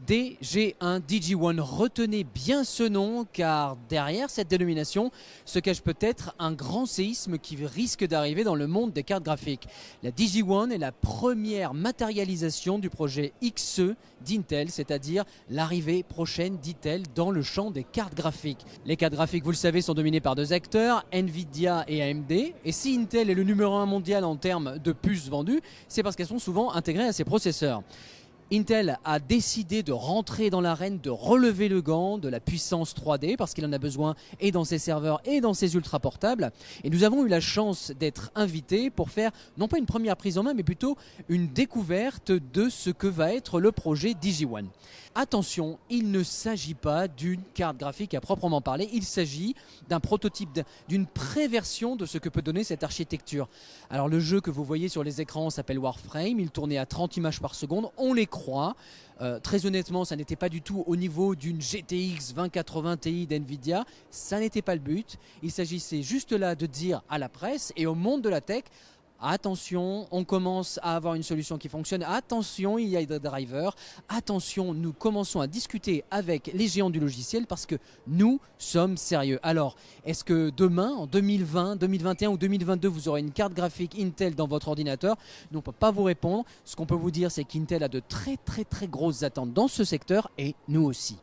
DG1, DG1, retenez bien ce nom car derrière cette dénomination se cache peut-être un grand séisme qui risque d'arriver dans le monde des cartes graphiques. La DG1 est la première matérialisation du projet XE d'Intel, c'est-à-dire l'arrivée prochaine d'Intel dans le champ des cartes graphiques. Les cartes graphiques, vous le savez, sont dominées par deux acteurs, Nvidia et AMD. Et si Intel est le numéro 1 mondial en termes de puces vendues, c'est parce qu'elles sont souvent intégrées à ses processeurs. Intel a décidé de rentrer dans l'arène, de relever le gant de la puissance 3D parce qu'il en a besoin et dans ses serveurs et dans ses ultra portables. Et nous avons eu la chance d'être invités pour faire non pas une première prise en main mais plutôt une découverte de ce que va être le projet DG1. Attention, il ne s'agit pas d'une carte graphique à proprement parler, il s'agit d'un prototype, d'une préversion de ce que peut donner cette architecture. Alors le jeu que vous voyez sur les écrans s'appelle Warframe, il tournait à 30 images par seconde, on les croit. Très honnêtement, ça n'était pas du tout au niveau d'une GTX 2080 Ti d'Nvidia, ça n'était pas le but. Il s'agissait juste là de dire à la presse et au monde de la tech: attention, on commence à avoir une solution qui fonctionne. Attention, il y a des drivers. Attention, nous commençons à discuter avec les géants du logiciel parce que nous sommes sérieux. Alors, est-ce que demain, en 2020, 2021 ou 2022, vous aurez une carte graphique Intel dans votre ordinateur? Nous, on ne peut pas vous répondre. Ce qu'on peut vous dire, c'est qu'Intel a de très grosses attentes dans ce secteur et nous aussi.